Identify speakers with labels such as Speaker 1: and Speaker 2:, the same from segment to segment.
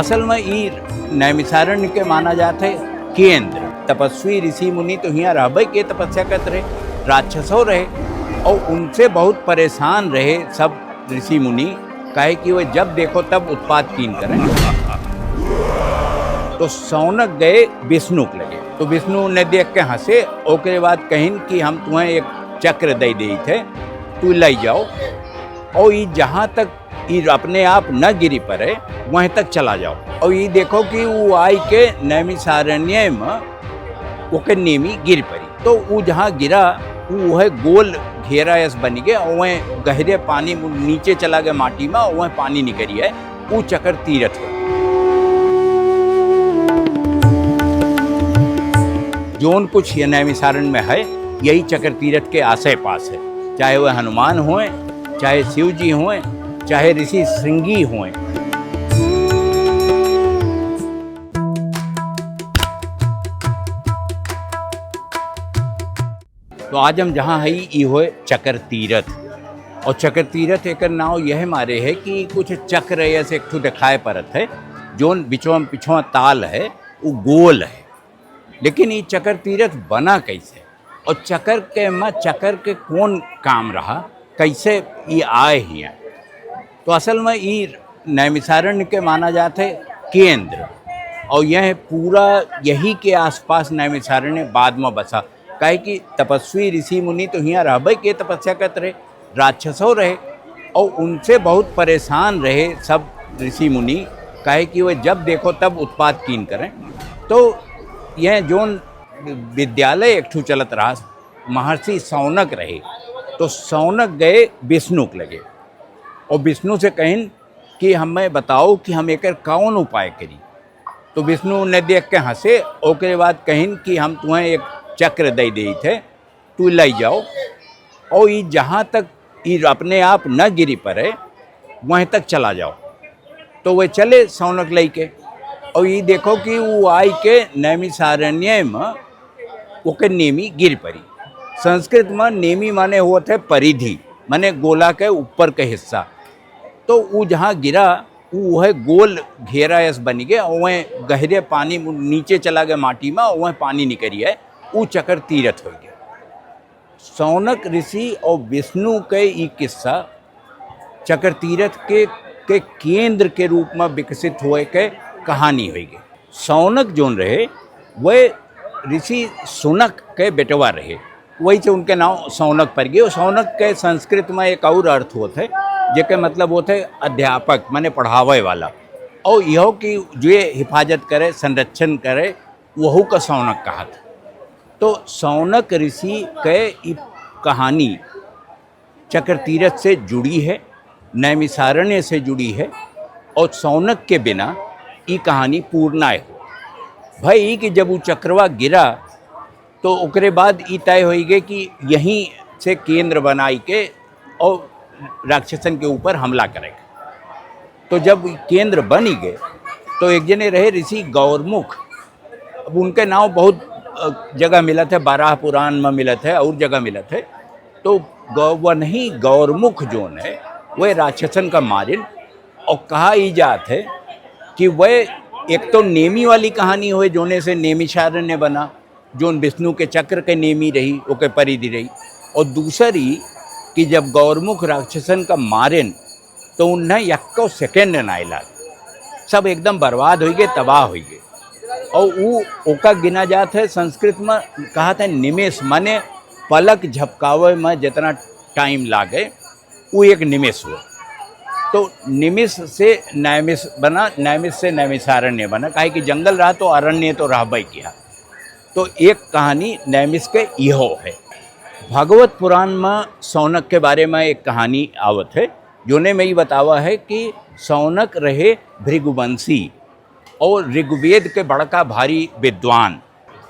Speaker 1: असल में ई नैमिषारण्य के माना जाते केंद्र। तपस्वी ऋषि मुनि तो यहाँ रहबे के तपस्या करते रहे, राक्षसों रहे और उनसे बहुत परेशान रहे सब ऋषि मुनि। काहे कि वे जब देखो तब उत्पात कीन करें। तो सौनक गए विष्णु के लगे, तो विष्णु ने देख के हंसे। ओकरे बाद कहिन कि हम तुम्हें एक चक्र दे दी थे, तू ले जाओ और ये जहाँ तक ये अपने आप न गिरी पड़े वहीं तक चला जाओ। और ये देखो कि वो आई के नैमिषारण्य में वो के नेमी गिर पड़ी। तो वो जहाँ गिरा वो है गोल घेरा ऐस बन गया और वह गहरे पानी नीचे चला गया माटी में और वह पानी निकली है। वो चक्र तीर्थ है जोन कुछ ये नैमिषारण्य में है, यही चक्र तीर्थ के आसे पास है। चाहे वह हनुमान हों, चाहे शिव जी हों, चाहे ऋषि श्रृंगी हों। तो आज हम जहाँ है ये हो चक्र तीर्थ। और चक्र तीर्थ एक नाव यह मारे है कि कुछ चक्र ऐसे एक ठू दिखाए परत है जोन बिचों पिछों ताल है वो गोल है। लेकिन ये चक्र तीर्थ बना कैसे और चक्र के कौन काम रहा, कैसे ये आए ही हैं। तो असल में ये नैमिषारण्य के माना जाते केंद्र और यह पूरा यही के आसपास नैमिषारण्य बाद में बसा। काहे कि तपस्वी ऋषि मुनि तो यहाँ रहबे के तपस्या करते रहे, राक्षसों रहे और उनसे बहुत परेशान रहे सब ऋषि मुनि। काहे कि वे जब देखो तब उत्पात कीन करें। तो यह जोन विद्यालय एक ठू चलत रहा, महर्षि सौनक रहे। तो सौनक गए विष्णु के लगे और विष्णु से कहिन कि हमें बताओ कि हम एक कौन उपाय करी। तो विष्णु ने देख के हंसे। ओकरे बाद कहिन कि हम तुम्हें एक चक्र दे दी थे, तू ले जाओ और ये जहाँ तक ये अपने आप न गिरी पड़े वहीं तक चला जाओ। तो वे चले सौनक ले के और ये देखो कि वो आई के नैमिषारण्य में वो के नेमी गिर पड़ी। संस्कृत में नेमी माने हुए थे परिधि, माने गोला के ऊपर के हिस्सा। तो वो जहाँ गिरा वो है गोल घेरा ऐस बन गया और वह गहरे पानी नीचे चला गया माटी में और वह पानी निकली है। वो चक्र तीर्थ हो गया। सौनक ऋषि और विष्णु के ये किस्सा चक्र तीर्थ के केंद्र के रूप में विकसित हुए के कहानी हुई गई। सौनक जोन रहे वह ऋषि सुनक के बेटवा रहे, वही से उनके नाम सौनक पड़ गए। और सौनक के संस्कृत में एक और अर्थ होते जेके मतलब होते अध्यापक माने पढ़ावे वाला। और यह कि जो हिफाजत करे संरक्षण करे वहू का सौनक कहा था। तो सौनक ऋषि के कहानी चक्र तीर्थ से जुड़ी है, नैमिषारण्य से जुड़ी है और सौनक के बिना ये कहानी पूर्ण हो भाई। कि जब वो चक्रवा गिरा तो ओकरे बाद ये तय हो गए कि यहीं से केंद्र बनाई के और राक्षसन के ऊपर हमला करेगा। तो जब केंद्र बन ही गए तो एक जने रहे ऋषि गौरमुख। अब उनके नाम बहुत जगह मिला थे, 12 पुराण में मिला थे और जगह मिला थे। तो वही गौरमुख जोन है वह राक्षसन का मारिन। और कहा ही जात है कि वह एक तो नेमी वाली कहानी हुए जोने से नैमिषारण्य बना, जोन विष्णु के चक्र के नेमी रही ओके परिधि रही। और दूसरी कि जब गौरमुख राक्षसन का मारेन तो उन्हें 1 सेकेंड नाइला, सब एकदम बर्बाद हो गए, तबाह हो गए। और वो ओका गिना जात है संस्कृत में कहा था निमेष, माने पलक झपकावे में जितना टाइम लागे वो एक निमेष हुआ। तो निमिष से नैमिष बना, नैमिष से नैमिषारण्य बना। काहे कि जंगल रहा तो अरण्य तो रहबे किया। तो एक कहानी नैमिष के इहो है। भागवत पुराण में सौनक के बारे में एक कहानी आवत है जोने में ये बतावा है कि सौनक रहे भृगुवंशी और ऋग्वेद के बड़का भारी विद्वान।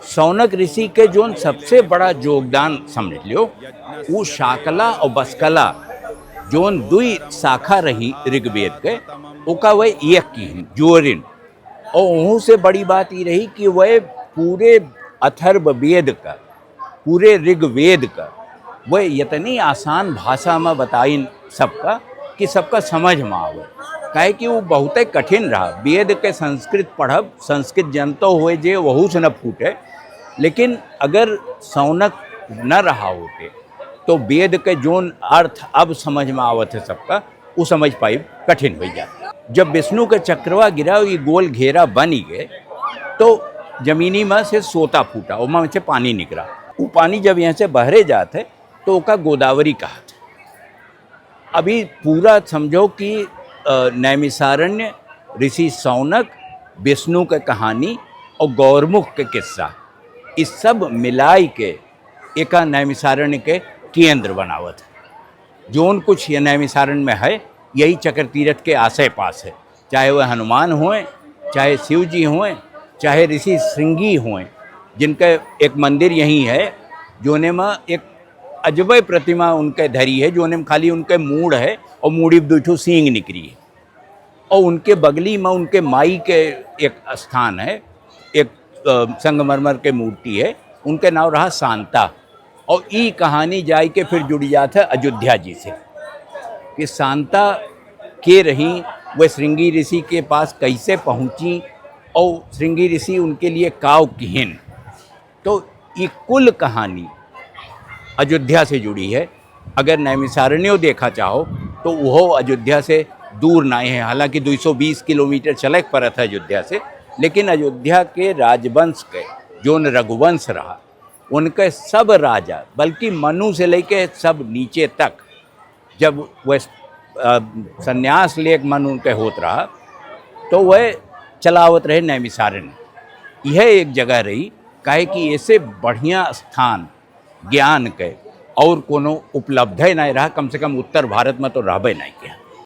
Speaker 1: सौनक ऋषि के जोन सबसे बड़ा योगदान समझ लियो वो शाकला और बसकला जोन 2 शाखा रही ऋग्वेद के ओका वह एक की जोरिन। और वहाँ से बड़ी बात ये रही कि वह पूरे अथर्ववेद का, पूरे ऋग्वेद का वह इतनी आसान भाषा में बताइन सबका कि सबका समझ में आवे। काहे कि वो बहुत कठिन रहा। वेद के संस्कृत पढ़ब, संस्कृत जनतो हुए जे वहू से न फूटे, लेकिन अगर सौनक न रहा होते तो वेद के जोन अर्थ अब समझ में आवत है सबका, वो समझ पाई कठिन हो जाए। जब विष्णु के चक्रवा गिरा, ये गोल घेरा बन गए, तो जमीनी में से सोता फूटा, उमा में से पानी निकला। वो पानी जब यहाँ से बहरे जाते तो उसका गोदावरी कहा था। अभी पूरा समझो कि नैमिषारण्य, ऋषि सौनक, विष्णु के कहानी और गौरमुख के किस्सा, इस सब मिलाई के एक नैमिषारण्य के केंद्र बनावत है। जोन कुछ ये नैमिषारण्य में है, यही चक्र तीर्थ के आसे पास है। चाहे वह हनुमान हों, चाहे शिव जी हों, चाहे ऋषि श्रृंगी हों, जिनका एक मंदिर यहीं है, जोने में एक अजब प्रतिमा उनके धरी है, जोने में खाली उनके मूड़ है और मूड़ी दूठू सींग निकली है। और उनके बगली में उनके माई के एक स्थान है, एक संगमरमर के मूर्ति है, उनके नाम रहा शांता। और ये कहानी जाए के फिर जुड़ जाता है अयोध्या जी से, कि शांता के रही, वह श्रृंगी ऋषि के पास कैसे पहुँची और श्रृंगी ऋषि उनके लिए काव किहिन। तो ये कुल कहानी अयोध्या से जुड़ी है। अगर नैमिषारण्य देखा चाहो तो वह अयोध्या से दूर ना है, हालांकि 220 किलोमीटर चले पड़त है अयोध्या से, लेकिन अयोध्या के राजवंश के जोन रघुवंश रहा, उनके सब राजा, बल्कि मनु से लेके सब नीचे तक, जब वह संन्यास ले मन उनके होत रहा तो वह चलावत रहे नैमिषारण्य। यह एक जगह रही, काहे कि ऐसे बढ़िया स्थान ज्ञान के और कोनो उपलब्ध नहीं रहा, कम से कम उत्तर भारत में तो रहबे नहीं किया।